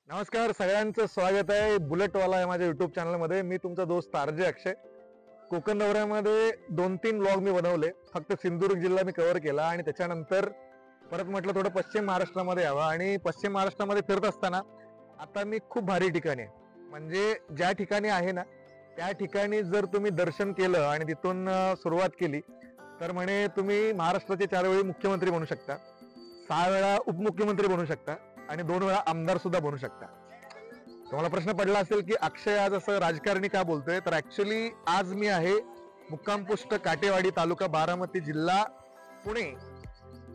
नमस्कार, सगळ्यांचं स्वागत आहे बुलेटवाला या माझ्या युट्यूब चॅनलमध्ये. मी तुमचा दोस्त आरजे अक्षय. कोकण दौऱ्यामध्ये 2-3 व्लॉग मी बनवले. फक्त सिंधुदुर्ग जिल्हा मी कव्हर केला आणि त्याच्यानंतर परत म्हटलं थोडं पश्चिम महाराष्ट्रामध्ये यावं. आणि पश्चिम महाराष्ट्रामध्ये फिरत असताना आता मी खूप भारी ठिकाणी आहे, म्हणजे ज्या ठिकाणी आहे ना त्या ठिकाणी जर तुम्ही दर्शन केलं आणि तिथून सुरुवात केली तर म्हणे तुम्ही महाराष्ट्राचे 4 वेळी मुख्यमंत्री बनू शकता, 6 वेळा उपमुख्यमंत्री बनू शकता आणि 2 वेळा आमदार सुद्धा बनू शकता. तुम्हाला प्रश्न पडला असेल की अक्षय आज असं राजकारणी का बोलतोय, तर ऍक्च्युली आज मी आहे मुक्काम पोस्ट काटेवाडी, तालुका बारामती, जिल्हा पुणे.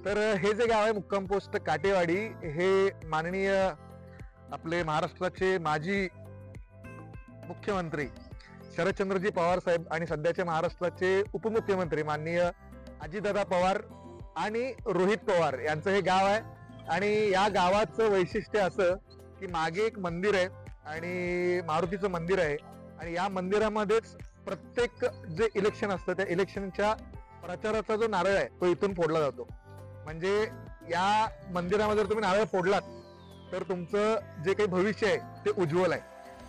तर हे जे गाव आहे मुक्काम पोस्ट काटेवाडी, हे माननीय आपले महाराष्ट्राचे माजी मुख्यमंत्री शरदचंद्रजी पवार साहेब आणि सध्याचे महाराष्ट्राचे उपमुख्यमंत्री माननीय अजितदादा पवार आणि रोहित पवार यांचं हे गाव आहे. आणि या गावाचं वैशिष्ट्य असं की मागे एक मंदिर आहे आणि मारुतीचं मंदिर आहे आणि या मंदिरामध्येच प्रत्येक जे इलेक्शन असतं त्या इलेक्शनच्या प्रचाराचा जो नारळ आहे तो इथून फोडला जातो. म्हणजे या मंदिरामध्ये जर तुम्ही नारळ फोडलात तर तुमचं जे काही भविष्य आहे ते उज्ज्वल आहे.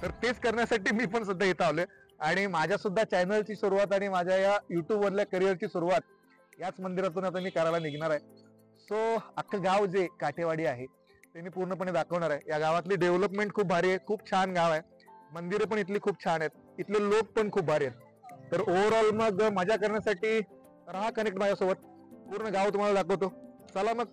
तर तेच करण्यासाठी मी पण सध्या इथं आलोय आणि माझ्या सुद्धा चॅनलची सुरुवात आणि माझ्या या युट्यूब वरल्या करिअरची सुरुवात याच मंदिरातून आता मी करायला निघणार आहे. सो अख्खं गाव जे काठेवाडी आहे ते मी पूर्णपणे दाखवणार आहे. या गावातली डेव्हलपमेंट खूप भारी आहे, खूप छान गाव आहे, मंदिरं पण इथली खूप छान आहेत, इथले लोक पण खूप भारी आहेत. तर ओव्हरऑल मग मजा करण्यासाठी राहा कनेक्ट माझ्यासोबत, पूर्ण गाव तुम्हाला दाखवतो. चला मग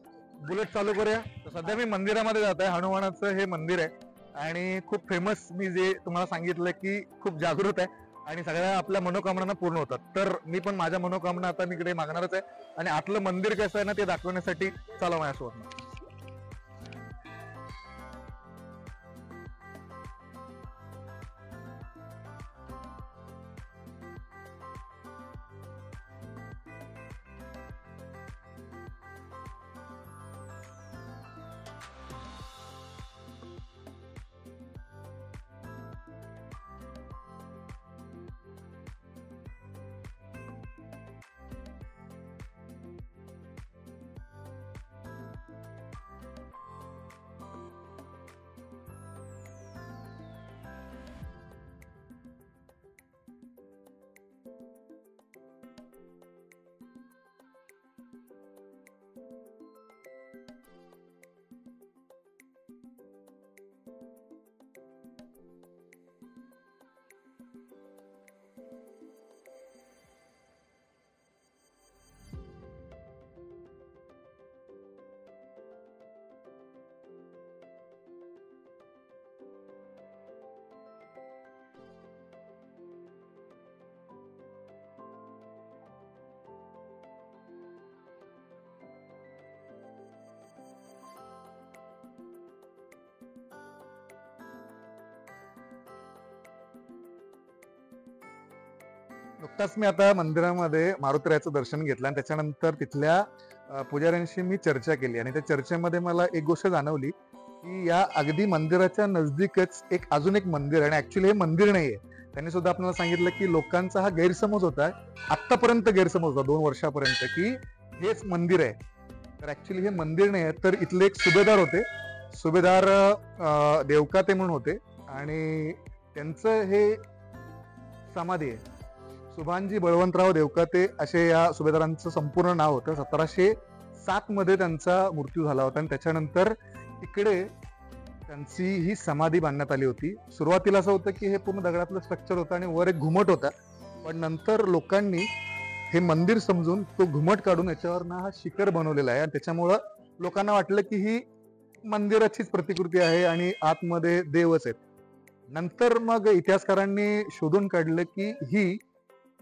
बुलेट चालू करूया. तर सध्या मी मंदिरामध्ये जात आहे. हनुमानाचं हे मंदिर आहे आणि खूप फेमस, मी जे तुम्हाला सांगितलं की खूप जागृत आहे आणि सगळ्या आपल्या मनोकामना पूर्ण होतात. तर मी पण माझ्या मनोकामना आता मी इकडे मागणारच आहे आणि आतलं मंदिर कसं आहे ना ते दाखवण्यासाठी चला माझ्यासोबत. नुकताच मी आता मंदिरामध्ये मारुतीरायाचं दर्शन घेतलं आणि त्याच्यानंतर तिथल्या पुजाऱ्यांशी मी चर्चा केली आणि त्या चर्चेमध्ये मला एक गोष्ट जाणवली की या अगदी मंदिराच्या नजदीकच अजून एक मंदिर आहे आणि ऍक्च्युली हे मंदिर नाहीये. त्यांनी सुद्धा आपल्याला सांगितलं की लोकांचा हा गैरसमज होता, आतापर्यंत गैरसमज होता 2 वर्षापर्यंत, की हेच मंदिर आहे. तर ऍक्च्युली हे मंदिर नाही आहे. तर इथले एक सुभेदार होते, सुभेदार देवकाते म्हणून होते आणि त्यांचं हे समाधी आहे. सुभानजी बळवंतराव देवकाते असे या सुभेदारांचं संपूर्ण नाव होतं. 1707 मध्ये त्यांचा मृत्यू झाला होता आणि त्याच्यानंतर इकडे त्यांची ही समाधी बांधण्यात आली होती. सुरुवातीला असं होतं की हे पूर्ण दगडातलं स्ट्रक्चर होतं आणि वर एक घुमट होता, पण नंतर लोकांनी हे मंदिर समजून तो घुमट काढून याच्यावर ना हा शिखर बनवलेला आहे आणि त्याच्यामुळं लोकांना वाटलं की ही मंदिराचीच प्रतिकृती आहे आणि आतमध्ये देवच आहेत. नंतर मग इतिहासकारांनी शोधून काढलं की ही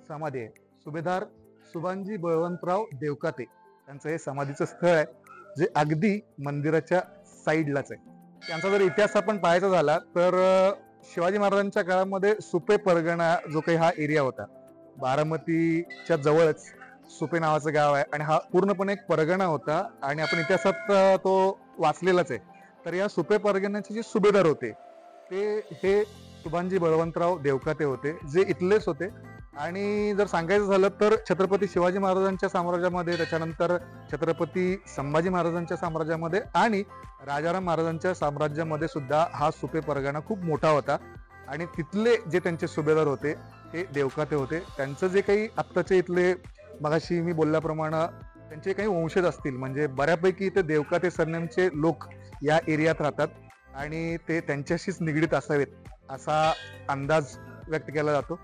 समाधी आहे. सुभेदार सुभानजी बळवंतराव देवकाते त्यांचं हे समाधीचं स्थळ आहे, जे अगदी मंदिराच्या साईडलाच आहे. त्यांचा जर इतिहास आपण पाहायचा झाला तर शिवाजी महाराजांच्या काळामध्ये सुपे परगणा जो काही हा एरिया होता, बारामतीच्या जवळच सुपे नावाचं गाव आहे आणि हा पूर्णपणे एक परगणा होता आणि आपण इतिहासात तो वाचलेलाच आहे. तर या सुपे परगण्याचे जे सुभेदार होते ते हे सुभानजी बळवंतराव देवकाते होते, जे इथलेच होते आणि जर सांगायचं झालं तर छत्रपती शिवाजी महाराजांच्या साम्राज्यामध्ये, त्याच्यानंतर छत्रपती संभाजी महाराजांच्या साम्राज्यामध्ये आणि राजाराम महाराजांच्या साम्राज्यामध्ये सुद्धा हा सुपे परगणा खूप मोठा होता. आणि तिथले जे त्यांचे सुभेदार होते ते देवकाते होते. त्यांचं जे काही आत्ताचे इथले मगाशी मी बोलल्याप्रमाणे त्यांचे काही वंशज असतील, म्हणजे बऱ्यापैकी इथे देवकाते सरनेमचे लोक या एरियात राहतात आणि ते त्यांच्याशीच निगडीत असावेत असा अंदाज व्यक्त केला जातो.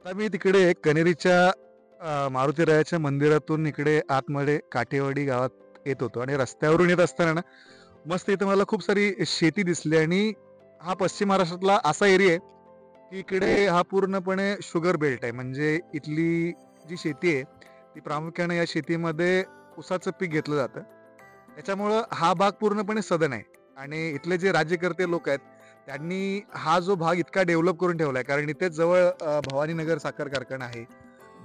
आता मी तिकडे कनेरीच्या मारुतीरायाच्या मंदिरातून इकडे आतमध्ये काठेवाडी गावात येत होतो आणि रस्त्यावरून येत असताना ना मस्त इथं मला खूप सारी शेती दिसली. आणि हा पश्चिम महाराष्ट्रातला असा एरिया आहे की इकडे हा पूर्णपणे शुगर बेल्ट आहे. म्हणजे इथली जी शेती आहे ती प्रामुख्याने या शेतीमध्ये ऊसाचं पीक घेतलं जातं. त्याच्यामुळं हा भाग पूर्णपणे सदन आहे. आणि इथले जे राज्यकर्ते लोक आहेत त्यांनी हा जो भाग इतका डेव्हलप करून ठेवलाय, कारण इथे जवळ भवानीनगर साखर कारखाना आहे,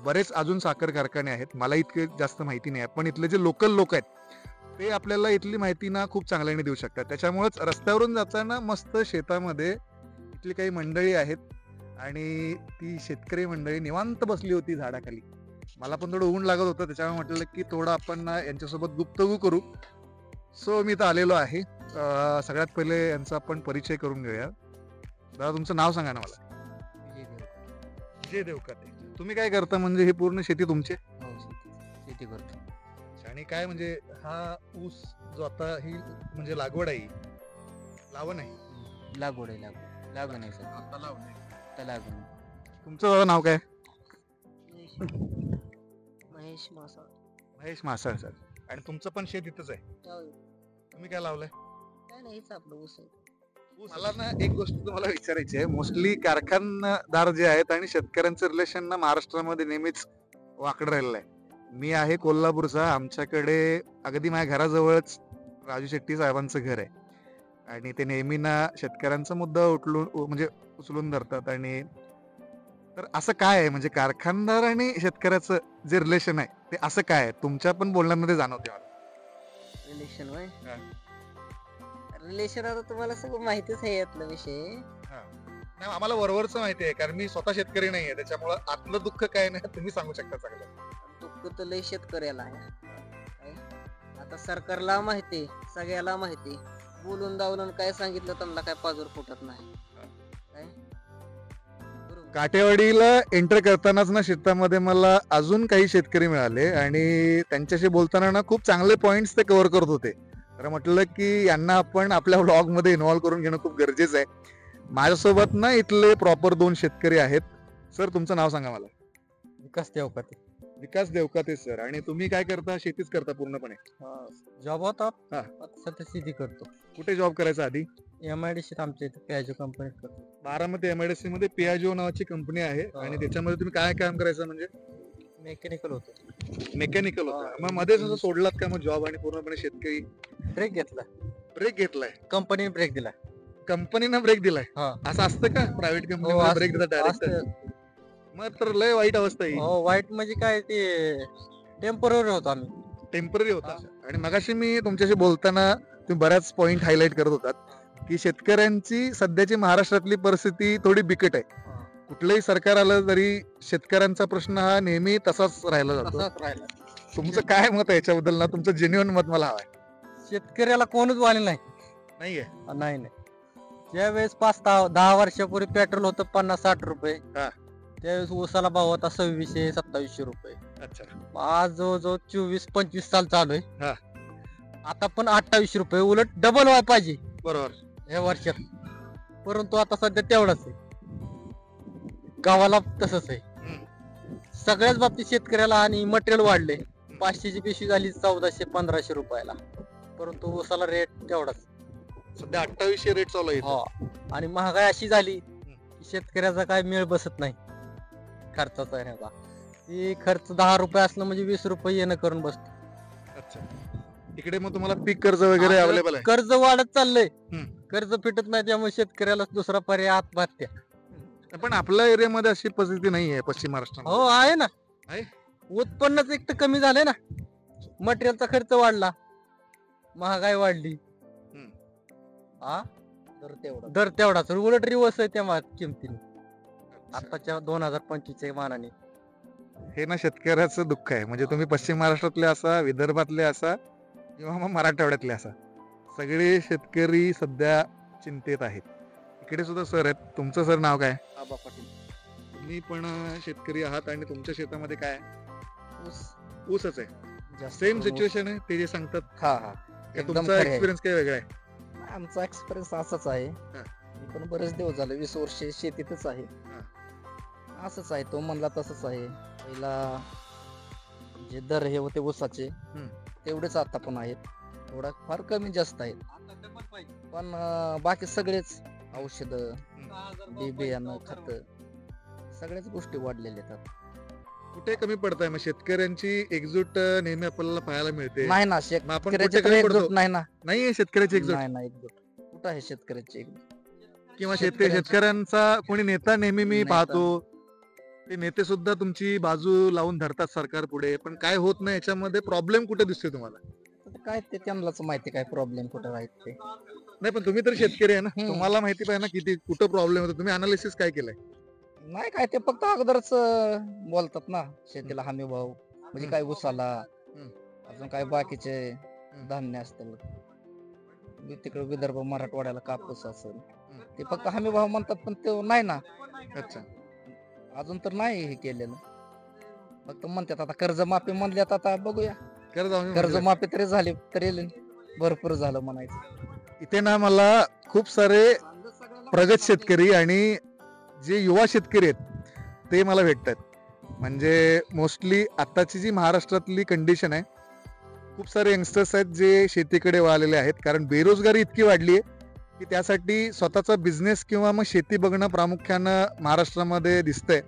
बरेच अजून साखर कारखाने आहेत. मला इतके जास्त माहिती नाही आहे, पण इथले जे लोकल लोक आहेत ते आपल्याला इथली माहिती ना खूप चांगल्याने देऊ शकतात. त्याच्यामुळेच रस्त्यावरून जाताना मस्त शेतामध्ये इथली काही मंडळी आहेत आणि ती शेतकरी मंडळी निवांत बसली होती झाडाखाली. मला पण थोडं ऊन लागत होतं, त्याच्यामुळे म्हटलं की थोडं आपण ना यांच्यासोबत गुप्तगू करू. सो मी इथं आलेलो आहे. सगळ्यात पहिले यांचा आपण परिचय करून घेऊया. दादा तुमचं नाव सांगा ना मला. विजय देवकाते. तुम्ही काय करता, म्हणजे ही पूर्ण शेती तुमची? शेती करतो. आणि काय म्हणजे हा ऊस जो आता ही म्हणजे लागवड आहे, लावण आहे? लागवड आहे. लागण आहे सर. आता लावण आहे. आता लागण. तुमचं दादा नाव काय? महेश मासा. महेश मासाळ सर. आणि तुमचं पण शेत इथंच आहे? तुम्ही काय लावलंय? काय नाही, हेच आपलं ऊस आहे. मला ना एक गोष्ट तुम्हाला विचारायची आहे. मोस्टली कारखानदार जे आहेत आणि शेतकऱ्यांचं रिलेशन ना महाराष्ट्रामध्ये नेहमीच वाकडं राहिलेलं आहे. मी आहे कोल्हापूरचा. आमच्याकडे अगदी माझ्या घराजवळच राजू शेट्टी साहेबांचं घर आहे आणि ते नेहमी ना शेतकऱ्यांचा मुद्दा उचलून धरतात. आणि तर असं काय आहे, म्हणजे कारखानदार आणि शेतकऱ्याचं जे रिलेशन आहे ते असं काय आहे? तुमच्या पण बोलण्यामध्ये जाणवते मला. रिलेशन होय. रिलेशन आता तुम्हाला सगळं माहितीच आहे यातला विषय. नाही, आम्हाला वरवरच माहिती आहे, कारण मी स्वतः शेतकरी नाहीये. त्याच्यामुळे आतलं दुःख काय नाही तुम्ही सांगू शकता चांगलं. दुःख तर लय शेतकऱ्याला आहे. काय? आता सरकारला माहिती, सगळ्याला माहिती, बोलून दावून काय सांगितलं त्यांना काय पाजर फुटत नाही. काय काठेवाडीला एंटर करतानाच ना शेतामध्ये मला अजून काही शेतकरी मिळाले आणि त्यांच्याशी बोलताना ना खूप चांगले पॉइंट्स ते कव्हर करत होते. तर म्हटलं की यांना आपण आपल्या व्लॉग मध्ये इन्व्हॉल्व करून घेणं खूप गरजेचं आहे. माझ्यासोबत ना इथले प्रॉपर 2 शेतकरी आहेत. सर तुमचं नाव सांगा मला. विकास देवकाते. विकास देवकाते सर. आणि तुम्ही काय करता? शेतीच करता पूर्णपणे? जॉब होता. हा. आता सध्या शेती करतो. कुठे जॉब करायचा आधी? MIDC आमच्या इथे पियाजो कंपनीत करतो. बारामती MIDC मध्ये पियाजो नावाची कंपनी आहे. आणि त्याच्यामध्ये तुम्ही काय काम करायचं? म्हणजे मेकॅनिकल होतो. मेकॅनिकल होता. मग मध्येच असं सोडलात का मग जॉब आणि पूर्णपणे शेतकरी? ब्रेक घेतला. ब्रेक घेतलाय? कंपनीने ब्रेक दिला. कंपनीनं ब्रेक दिलाय? हा. असं असतं का प्रायव्हेट हो, कंपनी असतं. ब्रेक देतात डायरेक्ट? असतं. मग तर लय वाईट अवस्था आहे. हो, वाईट म्हणजे काय, ते टेम्पररी होतो आम्ही. टेम्पररी होता. आणि मगाशी मी तुमच्याशी बोलताना तुम्ही बऱ्याच पॉइंट हायलाइट करत होतात की शेतकऱ्यांची सध्याची महाराष्ट्रातली परिस्थिती थोडी बिकट आहे. कुठलंही सरकार आलं तरी शेतकऱ्यांचा प्रश्न हा नेहमी तसाच राहिला जातो. तसाच राहिला. तुमचं काय मत आहे याच्याबद्दल ना? तुमचं जेन्युइन मत मला हवंय. शेतकऱ्याला कोणच वाले नाही. नाहीये? नाही. ज्यावेळेस 5-10 वर्षापूर्वी पेट्रोल होतं 50-60 रुपये, हा. त्यावेळेस ऊसाला भाव होता 2600-2700 रुपये. अच्छा. आज जवळजवळ 24-25 साल चालू आहे. हा. आता पण 28 रुपये, उलट डबल व्हाय पाहिजे बरोबर या वर्षात. परंतु आता सध्या तेवढाच आहे. गावाला तसंच आहे. सगळ्याच बाबतीत शेतकऱ्याला. आणि मटेरियल वाढले. 500ची पिशवी झाली 1400-1500 रुपयाला, परंतु ऊसाला रेट तेवढाच. सध्या 2800 रेट चालू आहे. हो. आणि महागाई अशी झाली की शेतकऱ्याचा काय मेळ बसत नाही खर्चाचा. ती खर्च 10 रुपये असलं म्हणजे 20 रुपये येणं करून बसतो. इकडे मग तुम्हाला पीक कर्ज वगैरे आपलं अवेलेबल आहे? कर्ज वाढत चाललंय. हम्म. कर्ज फिटत नाही त्यामुळे शेतकऱ्याला दुसरा पर्याय आत्महत्या. पण आपल्या एरियामध्ये अशी परिस्थिती नाही आहे पश्चिम महाराष्ट्रामध्ये. हो आहे ना. आहे? उत्पन्नच एक तर कमी झालंय ना. मटेरियलचा खर्च वाढला, महागाई वाढली. हा तर तेवढं दर तेवढाच उलट रिवर्स आहे त्या किमतीने आताच्या 2025च्या मानाने. हे ना शेतकऱ्याचं दुःख आहे. म्हणजे तुम्ही पश्चिम महाराष्ट्रातले असा, विदर्भातले असा किंवा मग मराठवाड्यातले असा, सगळे शेतकरी सध्या चिंतेत आहेत. इकडे सुद्धा सर आहेत. तुमचं सर नाव काय? आबा पाटील. तुम्ही पण शेतकरी आहात आणि तुमच्या शेतामध्ये काय आहे? ऊस ऊसच आहे. जास्त सेम करून ऊस. सिच्युएशन आहे ते जे सांगतात. हा हा का एकदम तुमचा खरं आहे. एक्सपिरियन्स काय वेगळा आहे? आमचा एक्सपिरियन्स असाच आहे. मी पण बरेच दिवस झाले 20 वर्ष शेतीतच आहे. असंच आहे, तो म्हणला तसंच आहे. पहिला जे दर हे होते ऊसाचे तेवढेच आता पण आहेत. थोडा फार कमी जास्त आहेत. पण बाकी सगळेच औषध, बी बियाणं, खत सगळ्याच गोष्टी वाढलेल्या आहेत. कुठे कमी पडताय? मग शेतकऱ्यांची एकजूट नेहमी आपल्याला पाहायला मिळते. नाही ना, मग आपण शेतकऱ्याची कुठे तर कमी पडतो? एकजूट नाही ना. नाहीये शेतकऱ्याची एकजूट नाही ना एकजूट. कुठं आहे शेतकऱ्याची एकजूट? किंवा शेतकऱ्यांची- शेतकऱ्यांचा कोणी नेता नेहमी मी नेता. पाहतो, ते नेते सुद्धा तुमची बाजू लावून धरतात सरकार पुढे, पण काय होत नाही. याच्यामध्ये प्रॉब्लेम कुठे दिसतोय तुम्हाला? आता काय ते त्यांनाच माहिती काय प्रॉब्लेम कुठं आहेत ते. नाही पण तुम्ही तर शेतकरी आहे ना, हम्म. तुम्हाला माहिती पाहिजे ना किती कुठं प्रॉब्लेम होतो. तुम्ही अनालिसिस काय केलंय? नाही काय ते फक्त अगोदरच बोलतात ना, शेतीला हमी भाव म्हणजे काय ऊसाला, अजून काय बाकीचे धान्य असतील, तिकडे विदर्भ मराठवाड्याला कापूस असेल, ते फक्त हमी भाव म्हणतात. पण ते नाही ना, अच्छा. अजून तर नाही हे केलेलं. फक्त म्हणतात आता कर्जमाफी म्हणल्यात, आता बघूया. कर्जमाफी तरी झाली तरी भरपूर झालं म्हणायचं. इथे ना मला खूप सारे प्रगत शेतकरी आणि जे युवा शेतकरी आहेत ते मला भेटतात. म्हणजे मोस्टली आताची जी महाराष्ट्रातली कंडिशन आहे, खूप सारे यंगस्टर्स आहेत जे शेतीकडे वळालेले आहेत. कारण बेरोजगारी इतकी वाढली आहे की त्यासाठी स्वतःचा बिझनेस किंवा मग शेती बघणं प्रामुख्यानं महाराष्ट्रामध्ये दिसतंय.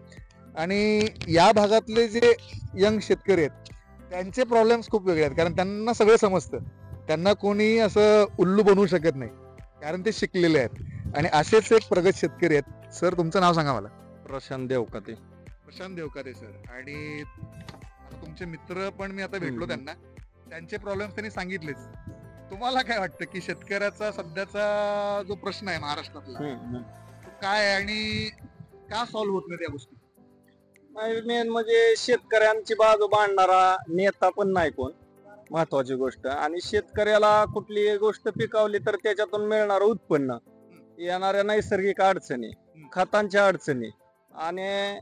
आणि या भागातले जे यंग शेतकरी आहेत त्यांचे प्रॉब्लेम्स खूप वेगळे आहेत. कारण त्यांना सगळं समजतं, त्यांना कोणी असं उल्लू बनवू शकत नाही, कारण ते शिकलेले आहेत. आणि असेच एक प्रगत शेतकरी आहेत. सर तुमचं नाव सांगा मला. प्रशांत देवकाते. प्रशांत देवकाते सर. आणि आता तुमचे मित्र पण मी आता भेटलो त्यांना, त्यांचे प्रॉब्लेम्स त्यांनी सांगितलेच. तुम्हाला काय वाटतं की शेतकऱ्याचा सध्याचा जो प्रश्न आहे महाराष्ट्रातला तो काय आहे आणि का सॉल्व्ह होत नाही त्या गोष्टी? मेन म्हणजे शेतकऱ्यांची बाजू मांडणारा नेता पण नाही कोण, महत्वाची गोष्ट. आणि शेतकऱ्याला कुठली गोष्ट पिकवली तर त्याच्यातून मिळणारं उत्पन्न, येणाऱ्या नैसर्गिक अडचणी, खतांच्या अडचणी आणि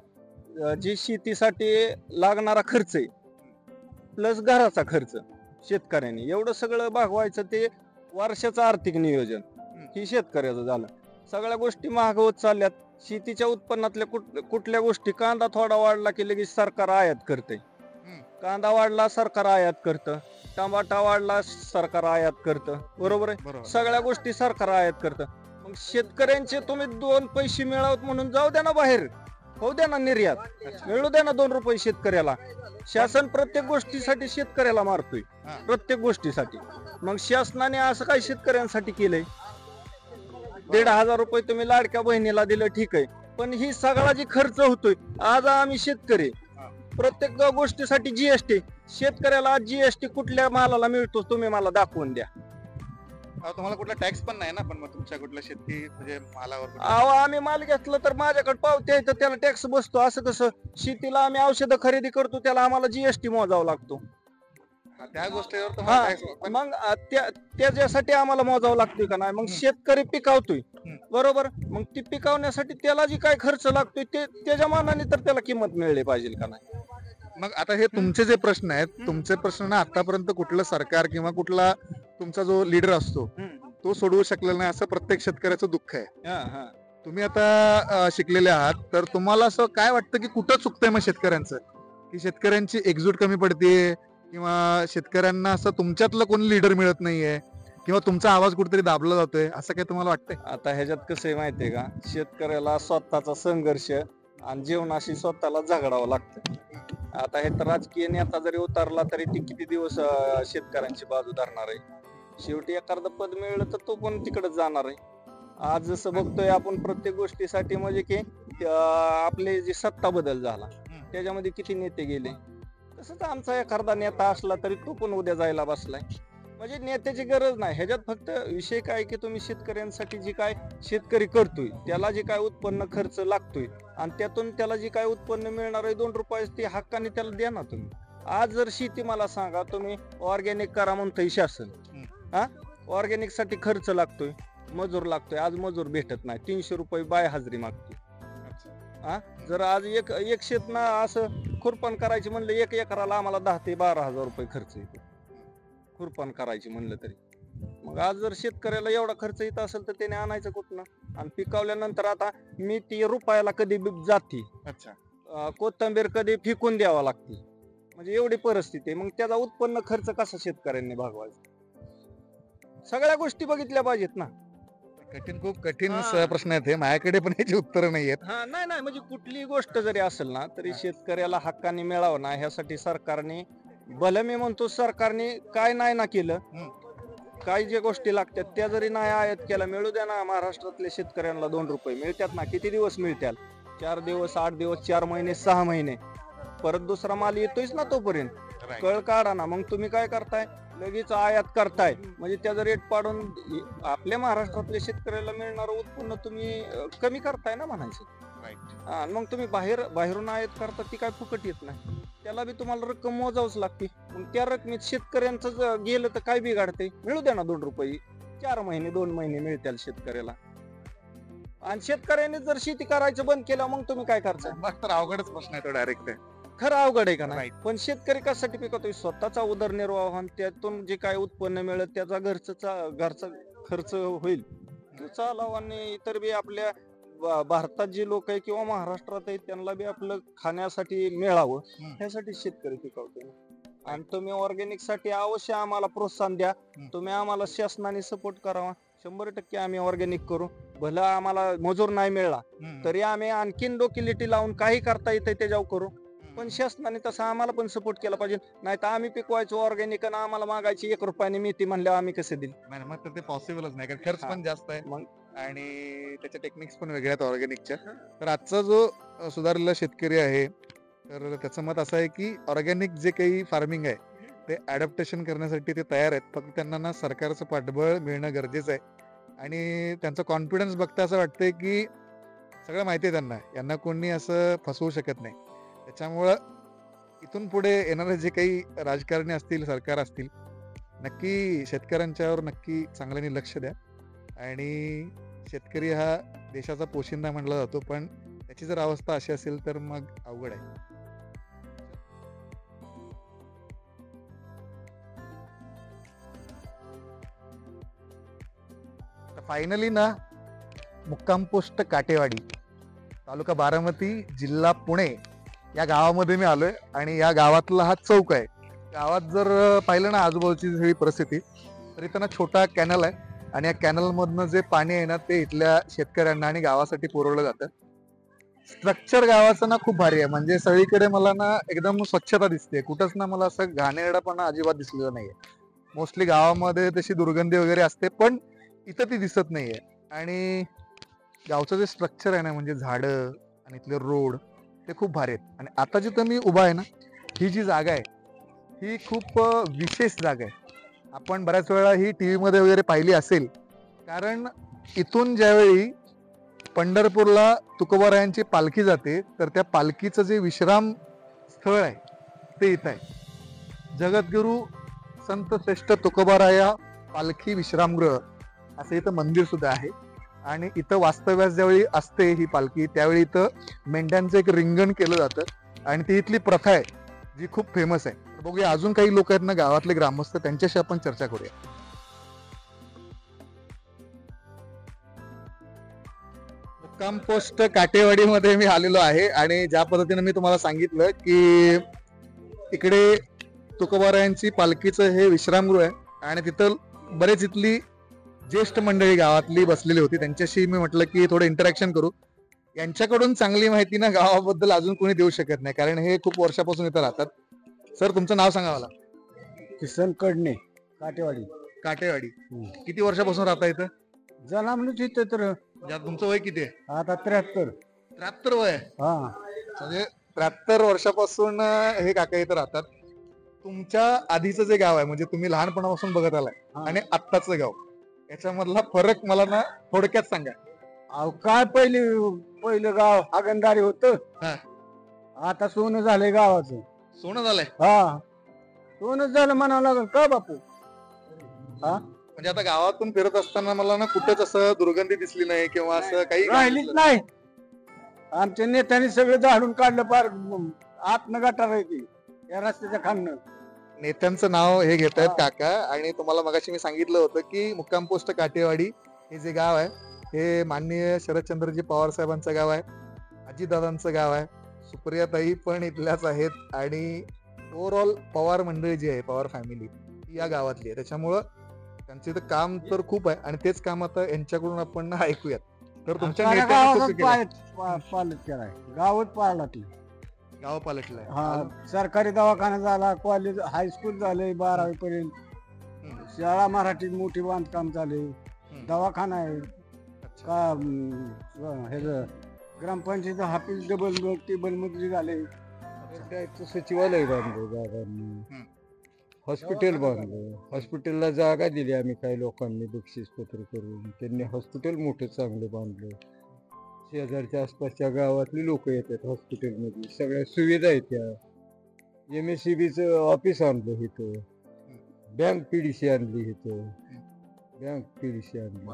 जी शेतीसाठी लागणारा खर्च आहे प्लस घराचा खर्च, शेतकऱ्यांनी एवढं सगळं भागवायचं, ते वर्षाचं आर्थिक नियोजन ही शेतकऱ्याचं झालं. सगळ्या गोष्टी महाग होत चालल्यात. शेतीच्या उत्पन्नातल्या कुठल्या गोष्टी, कांदा थोडा वाढला की लगेच सरकार आयात करते. कांदा वाढला सरकार आयात करतं, टमाटा वाढला सरकार आयात करतं, बरोबर आहे. सगळ्या गोष्टी सरकार आयात करतं. मग शेतकऱ्यांचे तुम्ही 2 पैसे मिळवत म्हणून जाऊ द्या ना बाहेर, होऊ द्या ना निर्यात, मिळू द्या ना 2 रुपये शेतकऱ्याला. शासन प्रत्येक गोष्टीसाठी शेतकऱ्याला मारतोय, प्रत्येक गोष्टीसाठी. मग शासनाने असं काय शेतकऱ्यांसाठी केलंय? 1,500 रुपये तुम्ही लाडक्या बहिणीला दिलं, ठीक आहे, पण ही सगळा जी खर्च होतोय, आज आम्ही शेतकरी प्रत्येक गोष्टीसाठी जीएसटी, शेतकऱ्याला आज जीएसटी कुठल्या मालाला मिळतो तुम्ही मला दाखवून द्या. तुम्हाला कुठला टॅक्स पण नाही ना, पण मग तुमच्या कुठल्या शेती म्हणजे मालावर आम्ही माल घेतलं तर माझ्याकडे पावती आहे तर त्याला टॅक्स बसतो. असं कसं? शेतीला आम्ही औषधं खरेदी करतो त्याला आम्हाला जीएसटी मोजावा लागतो. त्या गोष्टीवर तुम्हाला tax पण- मग त्याच्यासाठी आम्हाला मोजावं लागतोय का नाही? मग शेतकरी पिकावतोय, बरोबर. मग ती पिकवण्यासाठी त्याला जी काय खर्च लागतोय ते त्याच्या मानाने तर त्याला किंमत मिळली पाहिजे का नाही? मग आता हे तुमचे जे प्रश्न आहेत, तुमचे प्रश्न ना आतापर्यंत कुठलं सरकार किंवा कुठला तुमचा जो लीडर असतो तो सोडवू शकलेला नाही, असं प्रत्येक शेतकऱ्याचं दुःख आहे. तुम्ही आता शिकलेले आहात, तर तुम्हाला असं काय वाटतं की कुठं चुकतंय मग शेतकऱ्यांचं, की शेतकऱ्यांची एकजूट कमी पडतीये किंवा शेतकऱ्यांना असं तुमच्यातलं कोणी लीडर मिळत नाहीये किंवा तुमचा आवाज कुठेतरी दाबला जातोय, असं काय तुम्हाला वाटतंय? आता ह्याच्यात कसं आहे माहितीये का, शेतकऱ्याला स्वतःचा संघर्ष आणि जीवनाशी स्वतःला झगडावं लागतं. आता हे तर राजकीय नेता जरी उतरला तरी ती किती दिवस शेतकऱ्यांची बाजू धरणार आहे. शेवटी एखादं पद मिळलं तर तो पण तिकडे जाणार आहे. आज जसं बघतोय आपण प्रत्येक गोष्टीसाठी म्हणजे की आपले जे सत्ता बदल झाला त्याच्यामध्ये किती नेते गेले. तसंच आमचा एखादा नेता असला तरी तो पण उद्या जायला बसलाय. म्हणजे नेत्याची गरज नाही ह्याच्यात. फक्त विषय काय की तुम्ही शेतकऱ्यांसाठी जी काय शेतकरी करतोय त्याला जे काय उत्पन्न खर्च लागतोय आणि त्यातून त्याला जे काय उत्पन्न मिळणार आहे 2 रुपये ते हक्काने त्याला द्या ना तुम्ही. आज जर शेती मला सांगा तुम्ही ऑर्गॅनिक करा म्हणतोय शासन. ऑर्गॅनिक साठी खर्च लागतोय, मजूर लागतोय. आज मजूर भेटत नाही, 300 रुपये बाय हजरी मागतोय. जर आज एक शेत ना असं खुरपण करायची म्हणलं 1 एकराला आम्हाला 10 ते 12 हजार रुपये खर्च येतो खुरपण करायची म्हणलं तरी. मग आज जर शेतकऱ्याला एवढा खर्च येत असेल तर त्याने आणायचं कुठनं. आणि पिकवल्यानंतर आता मी ती रुपयाला कधी जाती, कोथंबीर कधी फेकून द्यावा लागते. म्हणजे एवढी परिस्थिती आहे. मग त्याचा उत्पन्न खर्च कसा शेतकऱ्यांनी भागवायचा. सगळ्या गोष्टी बघितल्या पाहिजेत ना. खूप कठीण प्रश्न आहेत हे. माझ्याकडे पण याची उत्तर नाही आहेत. नाही म्हणजे कुठलीही गोष्ट जरी असेल ना तरी शेतकऱ्याला हक्काने मिळावं ना ह्यासाठी सरकारने, भले मी म्हणतो सरकारने काय नाही ना केलं, काही ज्या गोष्टी लागतात त्या जरी नाही आयात केला, मिळू द्या ना. महाराष्ट्रातल्या शेतकऱ्यांना 2 रुपये मिळतात ना. किती दिवस मिळतात? 4 दिवस, 8 दिवस, 4 महिने, 6 महिने. परत दुसरा माल येतोयच ना तोपर्यंत. कळ काढा ना. मग तुम्ही काय करताय, लगेच आयात करताय. म्हणजे त्याचा रेट पाडून आपल्या महाराष्ट्रातल्या शेतकऱ्याला मिळणारं उत्पन्न तुम्ही कमी करताय ना म्हणायचं. मग तुम्ही बाहेरून आयात करता ती काय फुकट येत नाही. त्याला बी तुम्हाला रक्कम मोजावंच लागते. मग त्या रकमेत शेतकऱ्यांचं गेलं तर काय बिघाडते. मिळू द्या ना 2 रुपये. 4 महिने 2 महिने मिळतील शेतकऱ्याला. आणि शेतकऱ्याने जर शेती करायचं बंद केलं मग तुम्ही काय करता. मग तर अवघडच प्रश्न आहे तो डायरेक्ट. खरं अवघड आहे का नाही. पण शेतकरी कशासाठी पिकवतोय, स्वतःचा उदरनिर्वाह आणि त्यातून जे काय उत्पन्न मिळत त्याचा घरचा खर्च होईल तो चालावा. आणि इतर बी आपल्या भारतात जे लोक आहे किंवा महाराष्ट्रात आहे त्यांना बी आपलं खाण्यासाठी मिळावं ह्यासाठी शेतकरी पिकवतोय. आणि तुम्ही ऑर्गॅनिक साठी अवश्य आम्हाला प्रोत्साहन द्या. तुम्ही आम्हाला शासनाने सपोर्ट करावा. 100% आम्ही ऑर्गॅनिक करू. भलं आम्हाला मजूर नाही मिळला तरी आम्ही आणखीन डोकिलिटी लावून काही करता येते त्याच्यावर करू. पण शासनाने तसा आम्हाला पण सपोर्ट केला पाहिजे. नाही तर आम्ही पिकवायचो ऑर्गॅनिक आणि आम्हाला मागायची 1 रुपयाने मेथी म्हणल्यावर आम्ही कसे देईल. मग तर ते पॉसिबलच नाही, कारण खर्च पण जास्त आहे मग आणि त्याच्या टेक्निक्स पण वेगळ्या आहेत ऑर्गॅनिकच्या. तर आजचा जो सुधारलेला शेतकरी आहे तर त्याचं मत असं आहे की ऑर्गॅनिक जे काही फार्मिंग आहे ते ॲडॅप्टेशन करण्यासाठी ते तयार आहेत. फक्त त्यांना ना सरकारचं पाठबळ मिळणं गरजेचं आहे. आणि त्यांचा कॉन्फिडन्स बघता असं वाटतंय की सगळं माहिती आहे त्यांना, यांना कोणी असं फसवू शकत नाही. त्याच्यामुळं इथून पुढे येणारे जे काही राजकारणी असतील, सरकार असतील, नक्की शेतकऱ्यांच्यावर नक्की चांगल्याने लक्ष द्या. आणि शेतकरी हा देशाचा पोशिंदा म्हटला जातो, पण त्याची जर अवस्था अशी असेल तर मग अवघड आहे. फायनली ना मुक्काम पोस्ट काटेवाडी, तालुका बारामती, जिल्हा पुणे या गावामध्ये मी आलोय. आणि या गावातला हा चौक आहे. गावात जर पाहिलं ना आजूबाजूची सगळी परिस्थिती तर इथं ना छोटा कॅनल आहे. आणि या कॅनल मधनं जे पाणी आहे ना ते इथल्या शेतकऱ्यांना आणि गावासाठी पुरवलं जातं. स्ट्रक्चर गावाचं ना खूप भारी आहे. म्हणजे सगळीकडे मला ना एकदम स्वच्छता दिसते. कुठंच ना मला असं घाणेरडापणा अजिबात दिसलेला नाहीये. मोस्टली गावामध्ये तशी दुर्गंधी वगैरे असते पण इथं ती दिसत नाहीये. आणि गावचं जे स्ट्रक्चर आहे ना, म्हणजे झाडं आणि इथले रोड ते खूप भारी आहेत. आणि आता जिथं मी उभा आहे ना, ही जी जागा आहे ही खूप विशेष जागा आहे. आपण बऱ्याच वेळा ही टी व्हीमध्ये वगैरे पाहिली असेल. कारण इथून ज्यावेळी पंढरपूरला तुकोबारायांची पालखी जाते तर त्या पालखीचं जे विश्राम स्थळ आहे ते इथं आहे. जगद्गुरु संत श्रेष्ठ तुकोबाराया पालखी विश्रामगृह असं इथं मंदिर सुद्धा आहे. आणि इथं वास्तव्यास ज्यावेळी असते ही पालखी त्यावेळी इथं मेंढ्यांचं एक रिंगण केलं जातं आणि ती इथली प्रथा आहे जी खूप फेमस आहे. बघूया अजून काही लोक आहेत ना गावातले ग्रामस्थ, त्यांच्याशी आपण चर्चा करूया. मुक्काम पोस्ट काटेवाडीमध्ये मी आलेलो आहे. आणि ज्या पद्धतीने मी तुम्हाला सांगितलं की इकडे तुकोबारायांची पालखीचं हे विश्रामगृह आहे आणि तिथं बरेच इथली ज्येष्ठ मंडळी गावातली बसलेली होती. त्यांच्याशी मी म्हटलं की थोडं इंटरॅक्शन करू. यांच्याकडून चांगली माहिती ना गावाबद्दल अजून कोणी देऊ शकत नाही, कारण हे खूप वर्षापासून इथं राहतात. सर तुमचं नाव सांगा मला. किसन कडणे, काटेवाडी. काटेवाडी. किती वर्षापासून राहता इथं? जन्मलो तिथं तर तुमचं वय किती आहे? आता 73. 73 वय आहे. हा, म्हणजे 73 वर्षापासून हे काका इथं राहतात. तुमच्या आधीचं जे गाव आहे, म्हणजे तुम्ही लहानपणापासून बघत आलाय हा. आणि आत्ताचं गाव, याच्यामधला फरक मला ना थोडक्यात सांगा. अहो काय पहिलं गाव आगंदारी होत. हा. आता सोनं झालंय गावाचं. सोनं झालंय. हा, सोनं झालं म्हणावं लागल का बापू. हा, म्हणजे आता गावातून फिरत असताना मला ना कुठेच असं दुर्गंधी दिसली नाही किंवा असं काही राहिलीच नाही. आमच्या नेत्यांनी सगळं झाडून काढलं, पार आतनं गटार आहे ती या रस्त्याच्या खालनं. नेत्यांचं नाव हे घेत आहेत काका. आणि तुम्हाला मगाशी मी सांगितलं होतं की मुक्काम पोस्ट काटेवाडी हे जे गाव आहे हे माननीय शरदचंद्रजी पवार साहेबांचं गाव आहे, अजितदादांचं गाव आहे, सुप्रियाताई पण इथल्याच आहेत आणि ओव्हरऑल पवार मंडळी जी आहे, पवार फॅमिली ती या गावातली आहे. त्याच्यामुळं त्यांचं इथं काम तर खूप आहे आणि तेच काम आता यांच्याकडून आपण ना ऐकूयात. तर तुमच्या साऱ्या नेत्यांनी कसं गावाचा केलं? पालट केलाय, गावच पालटलं. गाव पालटलंय. हा, सरकारी दवाखाना झाला, कॉलेज हायस्कूल झाले 12वी पर्यंत, हम्म. शाळा मराठी मोठी बांधकाम झाले, दवाखाना आहे अच्छा. का हे ग्रामपंचायत ऑफिस टेबल मधली झाले, सचिवालय बांधलं दादांनी, हॉस्पिटल बांधलं. हॉस्पिटलला जागा दिली आम्ही काही लोकांनी बक्षीस पत्र करून, त्यांनी हॉस्पिटल मोठं चांगलं बांधलं. शेजारच्या आसपासच्या गावातली लोक येतात हॉस्पिटलमध्ये, सगळ्या सुविधा आहेत त्या. MSCBच ऑफिस आणलं इथं, बँक PDC आणली इथं, बँक PDC आणली.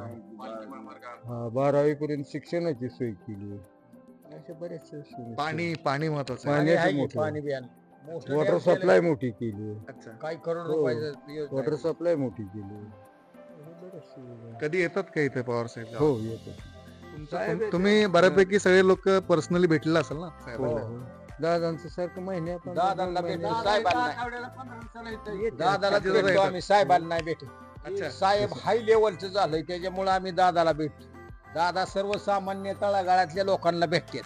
हा, 12वी पर्यंत शिक्षणाची सोय केली. अशा बऱ्याचशा सोयी. पाणी महत्वाचं आहे. पाण्याचं मोठं, वॉटर सप्लाय मोठी केली, अच्छा. काही करोड हो. रुपयाचं वॉटर सप्लाय मोठी केली. बऱ्याच सुविधा. कधी येतात का इथे पवार साहेब? हो, येतो. तुम्ही बऱ्यापैकी सगळे लोक पर्सनली भेटलेला असाल ना हो, साहेबांना? हो. दादांचं सारखं महिन्यात दादांना भेटलो, साहेबांना दादाला दादा भेटतो आम्ही, साहेबांना नाही भेटतो. अच्छा. साहेब हाय लेवलचं झालंय त्याच्यामुळे आम्ही दादाला भेटतो. दादा सर्वसामान्य तळागाळातल्या लोकांना भेटतात.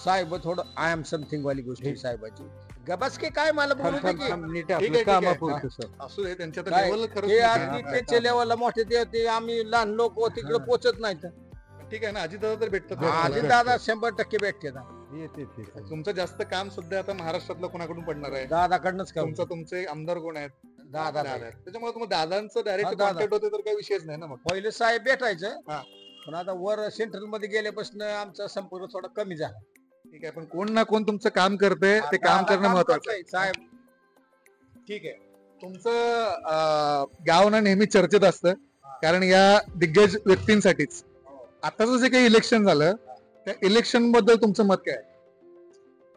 साहेब थोडं आय एम समथिंग वाली गोष्ट आहे साहेबाची. गबस की काय मला बोलू दे की नीट ठीक आहे, आपलं ठीक कामापुरतं आहे. सर. असू दे, त्यांच्या तर काय? level खरंच ते ठीक आधी आहे. त्याच्या लेवलला मोठे ते आम्ही लहान लोक तिकडे पोचत नाहीत. ठीक आहे ना, अजितदादा तर भेटतात आधी तुम्हाला. दादा 100% भेटते. येते ते. तुमचं जास्त काम सध्या आता महाराष्ट्रातलं कोणाकडून पडणार आहे? दादाकडनंच का तुमचे आमदार कोण आहेत? दादा दादा आहेत. त्याच्यामुळे तुम्हाला दादांचं डायरेक्ट हा, दादा. कॉन्टॅक्ट होते तर काही विषयच नाही ना मग. पहिले साहेब भेटायचं, हा. पण आता वर सेंट्रल मध्ये गेल्यापासून आमचा संपर्क थोडा कमी झाला. ठीक आहे, पण कोण ना कोण तुमचं काम करते, ते काम दादा करणं महत्वाचं आहे. करतोय, साहेब. ठीक आहे. तुमचं गाव ना नेहमी चर्चेत असतं, कारण या दिग्गज व्यक्तींसाठीच. आताच जे काही इलेक्शन झालं त्या इलेक्शन बद्दल तुमचं मत काय आहे?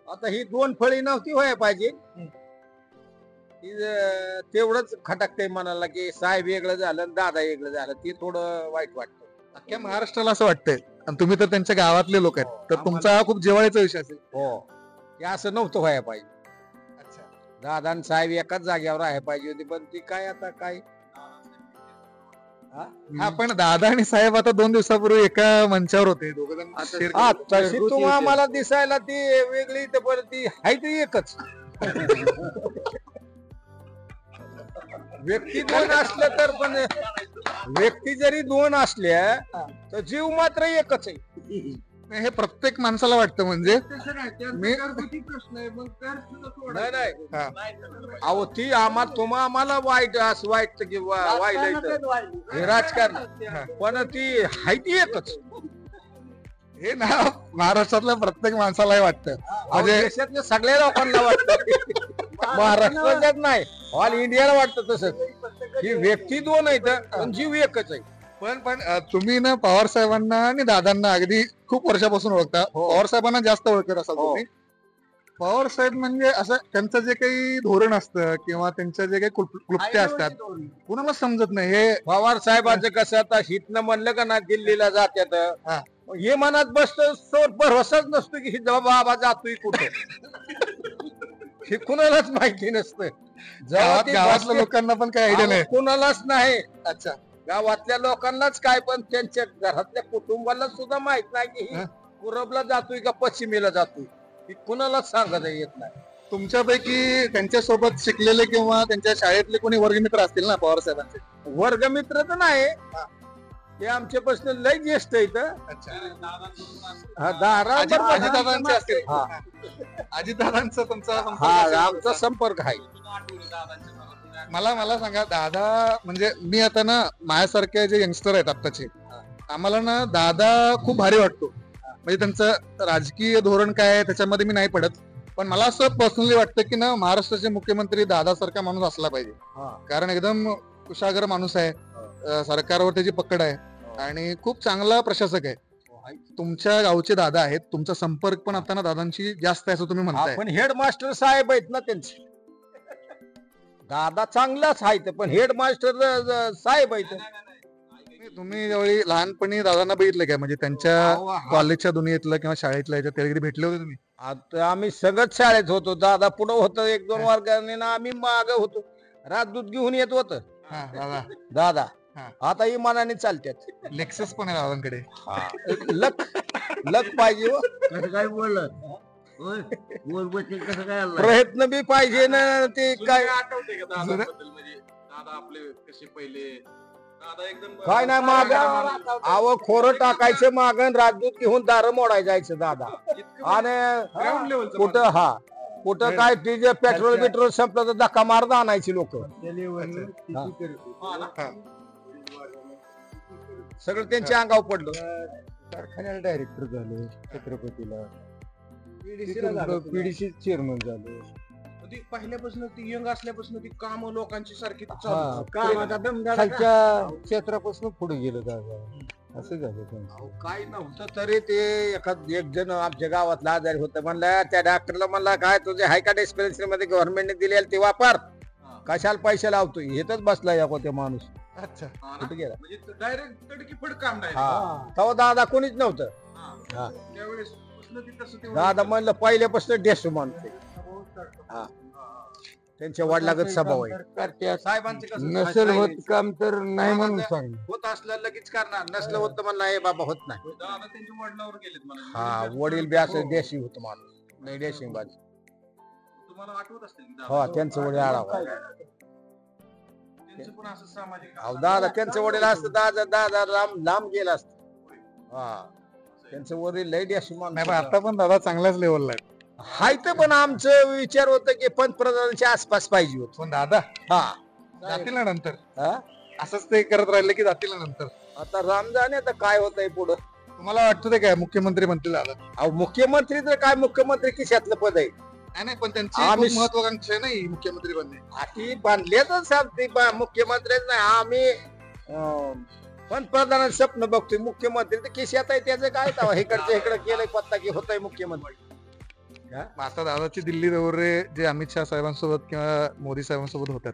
आता ही 2 फळी नव्हती व्हायला पाहिजे. तेवढंच खटकतंय मनाला की साहेब वेगळं झालं आणि दादा वेगळं झालं, ते थोडं वाईट वाटतं. अख्ख्या महाराष्ट्राला असं वाटतंय, आणि तुम्ही तर त्यांच्या गावातले लोक आहेत, तर तुमचा हा खूप जिव्हाळ्याचा विषय असेल. हो, ते असं नव्हतं व्हायला पाहिजे. अच्छा. दादा आणि साहेब एकाच जागेवर राहायला पाहिजे होती, पण ती काय आता काय. हा, पण दादा आणि साहेब आता 2 दिवसापूर्वी एका मंचावर होते, दोघं जण share हा, करत तशी तुम्हाला आम्हाला दिसायला ती वेगळी, तर बरं ती आहे ती एकच. व्यक्ती 2 असल्या तर पण व्यक्ती जरी 2 असल्या तर जीव मात्र एकच आहे. होते. हे प्रत्येक माणसाला वाटतं. म्हणजे मी नाही नाही, हा. अहो ती आम्हाला वाईट असं वाटतं की वाईट हे राजकारण, पण ती आहे ती एकच. हे ना महाराष्ट्रातल्या प्रत्येक माणसालाही वाटतं. म्हणजे देशातल्या सगळ्या लोकांना वाटतं, महाराष्ट्रात नाही, ऑल इंडियाला वाटतं तसंच. ही व्यक्ती 2 आहेत पण जीव एकच आहे. पण तुम्ही ना पवार साहेबांना आणि दादांना अगदी खूप वर्षापासून ओळखता. पवार साहेबांना जास्त ओळखत असाल तुम्ही. पवार साहेब म्हणजे असं त्यांचं जे काही धोरण असतं किंवा त्यांच्या जे काही क्लुप्त्या असतात कुणाला समजत नाही. हे पवार साहेबांचं कसं आता हितनं म्हणलं का ना दिल्लीला जात्यात, हा. हे मनात बसतं, सोड भरोसाच नसतो की बाबा जातोय कुठे. हे कुणालाच माहिती नसतं. गावातल्या लोकांना पण काही आयडिया नाही. कुणालाच नाही. अच्छा. गावातल्या लोकांनाच काय, पण त्यांच्या घरातल्या कुटुंबाला सुद्धा माहित नाही की ही पूरबला जातोय का पश्चिमेला जातोय हे कुणालाच सांगता येत नाही. तुमच्यापैकी त्यांच्यासोबत शिकलेले किंवा त्यांच्या शाळेतले कोणी वर्गमित्र असतील ना पवार साहेबांचे? वर्गमित्र तर नाही ते आमच्या पासून लय ज्येष्ठ आहेत. अजितदादांचे असतील. हा. अजितदादांचा तुमचा संपर्क हा असेल. आमचा संपर्क आहे. मला सांगा दादा, म्हणजे मी आता ना माझ्यासारखे जे यंगस्टर आहेत आत्ताचे, आम्हाला ना दादा खूप भारी वाटतो. म्हणजे त्यांचं राजकीय धोरण काय आहे त्याच्यामध्ये मी नाही पडत, पण मला असं पर्सनली वाटतं की ना महाराष्ट्राचे मुख्यमंत्री दादासारखा माणूस असला पाहिजे. कारण एकदम कुशाग्र माणूस आहे, सरकारवर त्याची पकड आहे आणि खूप चांगला प्रशासक आहे. तुमच्या गावचे दादा आहेत, तुमचा संपर्क पण आता ना दादांशी जास्त आहे असं तुम्ही म्हणताय. पण हेडमास्टर साहेब आहेत ना त्यांचे. दादा चांगलाच आहे पण हेडमास्टर साहेब आहेत. तुम्ही ज्यावेळी लहानपणी दादांना बघितलं काय, म्हणजे त्यांच्या कॉलेजच्या दुनियेतलं किंवा शाळेतल्या याच्यात कधी भेटले होते तुम्ही? आता आम्ही सगळंच शाळेत होतो. दादा पुढं होतं 1-2 वर्गाने ना आम्ही माग होतो. राजदूत घेऊन येत होत दादा दादा. हा. आता इमानाने चालतात. लेक्सस पण आहे दादांकडे. लक लक पाहिजे हो. काय बोललं कसं काय आलं प्रयत्न बी पाहिजे ना. ते काय काय नाही माग आव खोरं टाकायचं मागण राजदूत घेऊन दार मोडायला जायचं दादा. आणि कुठं काय तिचे पेट्रोल संपलं तर धक्का मारत आणायची लोक. सगळं त्यांच्या अंगावर पडलं. कारखान्याला डायरेक्टर झाले, छत्रपतीला पीडीसी चेअरमन झाले. पहिल्यापासून ती यंग असल्यापासून ती काम लोकांची सारखी खालच्या क्षेत्रापासून पुढे गेलो दादा, असं झालं त्यांचं. काय नव्हतं तरी ते एक जण आमच्या गावातला आजारी होतं. म्हणलं त्या डॉक्टरला म्हणला काय तुझे हाय का डिस्पेन्सरी मध्ये गव्हर्नमेंटने दिलेलं ते वापर, कशाला पैसे लावतोय. हेच बसला या ते माणूस. अच्छा, कुठे गेला? डायरेक्ट तडकीफड काम नाही. तेव्हा दादा कोणीच नव्हतं. त्यावेळेस दादा म्हणलं पहिल्यापासून डेसू माणूस. त्यांच्या वडिलागत स्वभाव आहे. साहेबांचे कसं नसेल होत काम तर नाही म्हणून सांग. होत असलं लगेच करणार, नसलं होत तर म्हणलं हे बाबा होत नाही. दादा त्यांच्या वडिलावर गेलेत मला. हा वडील बी असं देशी होत माणूस. नाही देशी बाजू. तुम्हाला आठवत असतील की हो त्यांचं वडील आडावा. त्यांचं पण असं सामाजिक दादा त्यांचं वडील असतं दादा लांब गेला असत. हा त्यांचं वडील लय देशी नाही माणूस. पण आता पण दादा चांगल्याच लेवलला आहे. हाय तर पण आमचं विचार होतं की पंतप्रधानांच्या आसपास पाहिजे होत. पण दादा हा जातील ना नंतर, हा? असंच ते करत राहिले की जातील ना नंतर. आता रामजाने आता काय होतंय पुढं. तुम्हाला वाटतं ते काय मुख्यमंत्री म्हणतील दादा? अहो मुख्यमंत्री तर काय मुख्यमंत्री खिशातलं पद आहे. नाही पण त्यांची आम्ही- खूप महत्वाकांक्षा आहे नाही मुख्यमंत्री बनणे. ती बांधलेच मुख्यमंत्रीच नाही आम्ही. पंतप्रधानाचं स्वप्न बघतोय. मुख्यमंत्री तर खिशात आहे त्याचं काय तवा इकडचं इकडे केलंय पत्ता की होतंय मुख्यमंत्री. आता दादाची दिल्ली दौरे जे अमित शहा साहेबांसोबत किंवा मोदी साहेबांसोबत होतात,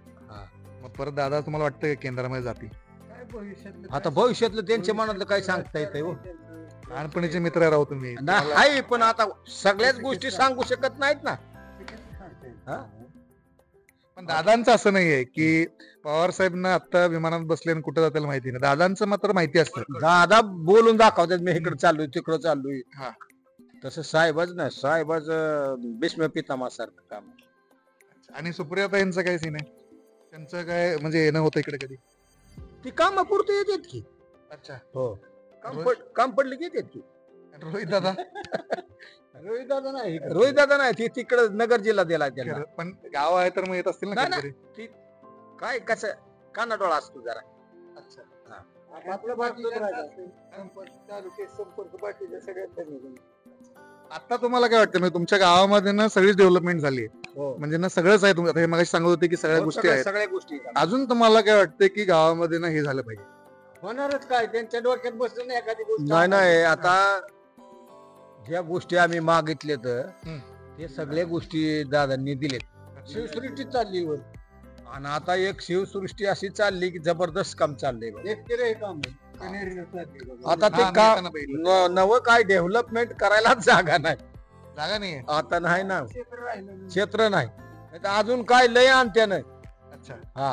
मग परत दादा तुम्हाला वाटतं की केंद्रामध्ये जातील? आता भविष्यातलं त्यांच्या मनातलं काय सांगता येतंय हो. लहानपणीचे मित्र राहू तुम्ही. नाही पण आता सगळ्याच गोष्टी सांगू शकत नाहीत ना. पण दादांचं असं नाहीये की पवार साहेबांना आता विमानात बसले आणि कुठं जातील माहिती नाही. दादांचं मात्र माहिती असतं. दादा बोलून दाखवतात मी इकडे चाललोय तिकडं चाललोय. हा. तसं साहेबच नाही. साहेबच भीष्म पितामह सारखं काम. आणि सुप्रियाताईंचं काय सीन आहे? त्यांचं काय म्हणजे येणं होतं इकडे कधी? ती काम पुरते येतात की. अच्छा, हो काम पडले की येतात की. रोहित दादा रोहित दादा नाही ती तिकडे नगर जिल्हा दिला त्यांना. खरं, पण गाव आहे तर मग येत असतील ना नाही, कधीतरी. काय कसं कानाडोळा असतो जरा. आपलं तालुक्यात संपर्क बाकीच्या सगळ्यांचा. आता तुम्हाला काय वाटतं म्हणजे तुमच्या गावामध्ये ना सगळीच डेव्हलपमेंट झाली आहे, हो. म्हणजे ना सगळंच आहे. आता हे मगाशी सांगत होते की सगळ्या गोष्टी आहेत. सगळ्या गोष्टी अजून तुम्हाला काय वाटतं की गावामध्ये ना हे झालं पाहिजे? होणारच काय त्यांच्या डोक्यात बसलं नाही एखादी गोष्ट. नाही आता ज्या गोष्टी आम्ही मागितले तर हम्म. ते सगळ्या गोष्टी दादांनी दिलेत. शिवसृष्टी चालली वर. आणि आता एक शिवसृष्टी अशी चालली की जबरदस्त काम चाललंय बघ. एक ते काम आहे. कण्हेरीला चालली बघा. आता हा, ते मी का येताना बघितलं. नवं काय डेव्हलपमेंट करायलाच जागा नाही. जागा नाहीये. आता नाही ना क्षेत्र राहिलं नाही. क्षेत्र नाही. नाहीतर अजून काय लय आणते नाही. अच्छा, हा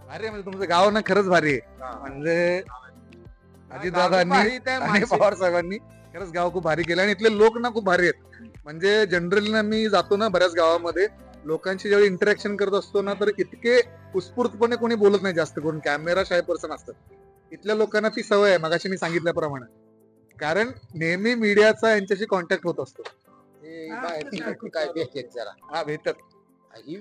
भारी आहे म्हणजे तुमचं गाव ना खरंच भारी आहे. म्हणजे अजितदादांनी भारी त्या आणि माणसं- पवार साहेबांनी खरंच गाव खूप भारी केलं आणि इथले लोक ना खूप भारी आहेत. म्हणजे जनरली ना मी जातो ना बऱ्याच गावामध्ये, लोकांशी जेव्हा इंटरॅक्शन करत असतो ना तर इतके उत्स्फूर्तपणे कोणी बोलत नाही जास्त करून, कॅमेरा शाय पर्सन असतात. इथल्या लोकांना ती सवय आहे, मगाशी मी सांगितल्याप्रमाणे, कारण नेहमी मीडियाचा यांच्याशी कॉन्टॅक्ट होत असतो. हे बाहेरची लोकं काय भेटतात जरा. हा भेटतात. ही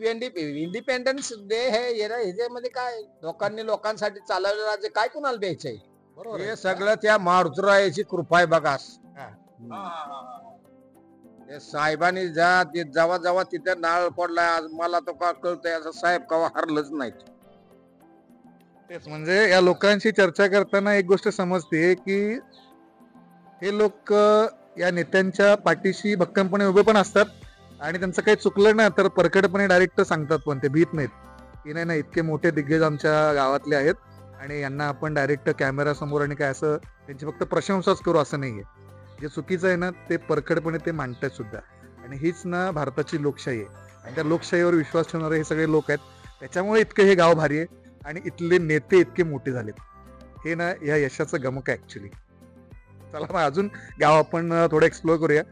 इंडिपेंडन्स डे हे ह्याच्यामध्ये काय लोकांनी लोकांसाठी चालवलं राज्य काय कुणाला द्यायचंय. बरोबर हे सगळं त्या मारुतीरायाची कृपा आहे बघा. ते साहेबांनी जेव्हा जेव्हा तिथे नाळ पडलाय, आज मला तो का कळतंय असं साहेब कवा हरलंच नाही. तेच म्हणजे या लोकांशी चर्चा करताना एक गोष्ट समजते की हे लोक या नेत्यांच्या पाठीशी भक्कमपणे उभे पण असतात आणि त्यांचं काही चुकलं ना तर परखडपणे डायरेक्ट सांगतात, पण ते भीत नाहीत की नाही इतके मोठे दिग्गज आमच्या गावातले आहेत आणि यांना आपण डायरेक्ट कॅमेरा समोर आणि काय असं त्यांची फक्त प्रशंसाच करू असं नाहीये. जे चुकीचं आहे ना ते परखडपणे ते मांडतात सुद्धा. आणि हीच ना भारताची लोकशाही आहे आणि त्या लोकशाहीवर विश्वास ठेवणारे हे सगळे लोक आहेत. त्याच्यामुळे इतकं हे गाव भारी आहे आणि इथले नेते इतके मोठे झालेत. हे ना या यशाचं गमक आहे ऍक्च्युली. चला मग अजून गाव आपण थोडं एक्सप्लोर करूया.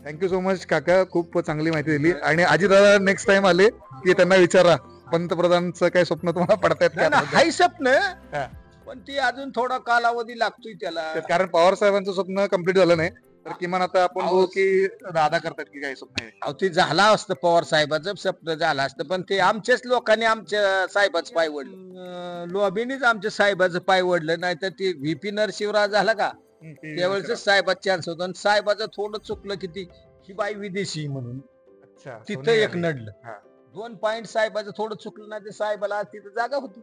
थँक्यू सो मच काका, खूप चांगली माहिती दिली. आणि आजी दादा नेक्स्ट टाइम आले की त्यांना विचारा पंतप्रधानचं काय स्वप्न तुम्हाला पडतायत का? हाय स्वप्न, हा. पण ती अजून थोडा कालावधी लागतोय त्याला. कारण पवार साहेबांचं स्वप्न कम्प्लीट झालं नाही तर किमान आता आपण बघू की दादा करतात की काय स्वप्न आहे. अहो, ते झाला असतं पवार साहेबाचं स्वप्न झालं असतं, पण ते आमच्याच लोकांनी आमच्या साहेबाचं पाय वडलं. लॉबीनीच आमच्या साहेबाचं पाय वडलं, नाही तर ते व्हीपी नरशिवराव झाला का त्यावेळेस साहेबाचा चान्स होता. आणि साहेबाचं थोडं चुकलं की ती ही बाई विदेशी म्हणून अच्छा, तिथं एक नडलं. हा. 2 पॉइंट साहेबाचं थोडं चुकलं नाही, ते साहेबाला तिथं जागा होती.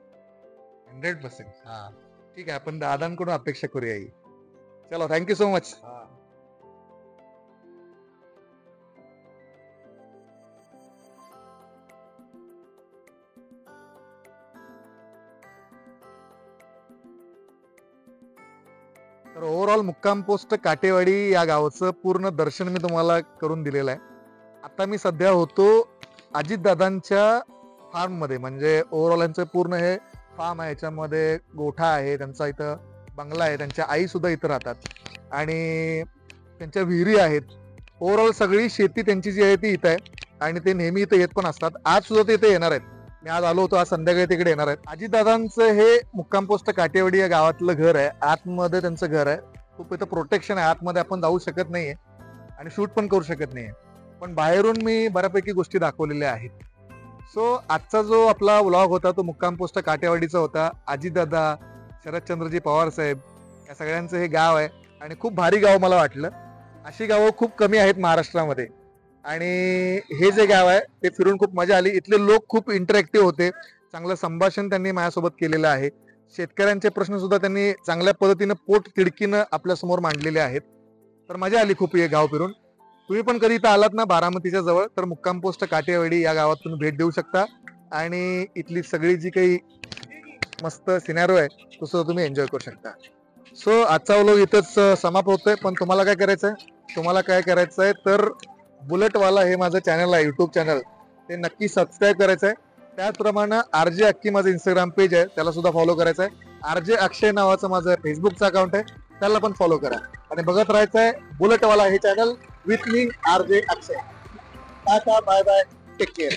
100%. हा. ठीक आहे, आपण दादांकडून अपेक्षा करूया ही. चलो, थँक्यू सो मच. तर ओव्हरऑल मुक्काम पोस्ट काटेवाडी या गावाचं पूर्ण दर्शन मी तुम्हाला करून दिलेलं आहे. आता मी सध्या होतो अजितदादांच्या फार्म मध्ये, म्हणजे ओव्हरऑल यांचं पूर्ण हे फार्म आहे, याच्यामध्ये गोठा आहे त्यांचा, इथं बंगला आहे, त्यांच्या आई सुद्धा इथं राहतात आणि त्यांच्या विहिरी आहेत. ओव्हरऑल सगळी शेती त्यांची जी आहे ती इथं आहे आणि ते नेहमी इथं येत पण असतात. आज सुद्धा ते इथे येणार आहेत. मी आज आलो होतो, आज संध्याकाळी तिकडे येणार आहेत. अजितदादांचं हे मुक्काम पोस्ट काटेवाडी या गावातलं घर आहे. आतमध्ये त्यांचं घर आहे. खूप इथं प्रोटेक्शन आहे, आतमध्ये आपण जाऊ शकत नाहीये आणि शूट पण करू शकत नाहीये, पण बाहेरून मी बऱ्यापैकी गोष्टी दाखवलेल्या आहेत. सो आजचा जो आपला व्लॉग होता तो मुक्काम पोस्ट काटेवाडीचा होता. अजितदादा, शरदचंद्रजी पवार साहेब या सगळ्यांचं हे गाव आहे आणि खूप भारी गाव मला वाटलं. अशी गावं खूप कमी आहेत महाराष्ट्रामध्ये आणि हे जे गाव आहे ते फिरून खूप मजा आली. इथले लोक खूप इंटरॅक्टिव्ह होते, चांगलं संभाषण त्यांनी माझ्यासोबत केलेलं आहे. शेतकऱ्यांचे प्रश्न सुद्धा त्यांनी चांगल्या पद्धतीनं पोट तिडकीनं आपल्या समोर मांडलेले आहेत. तर मजा आली खूप हे गाव फिरून. तुम्ही पण कधी इथं आलात ना बारामतीच्या जवळ तर मुक्काम पोस्ट काटेवाडी या गावात तुम्ही भेट देऊ शकता आणि इथली सगळी जी काही मस्त सिनॅरो आहे तो सुद्धा तुम्ही एन्जॉय करू शकता. सो आजचा व्लॉग इथंच समाप्त होतोय, पण तुम्हाला काय करायचंय, तुम्हाला काय करायचंय तर बुलेटवाला हे माझं चॅनल आहे, युट्यूब चॅनल, ते नक्की सबस्क्राईब करायचं आहे. त्याचप्रमाणे RJ अक्की माझं इंस्टाग्राम पेज आहे, त्याला सुद्धा फॉलो करायचं आहे. RJ अक्षय नावाचं माझं फेसबुकचं अकाउंट आहे, त्याला पण फॉलो करा आणि बघत राहायचं आहे बुलेटवाला हे channel with me RJ Akshay. Tata, bye bye, take care.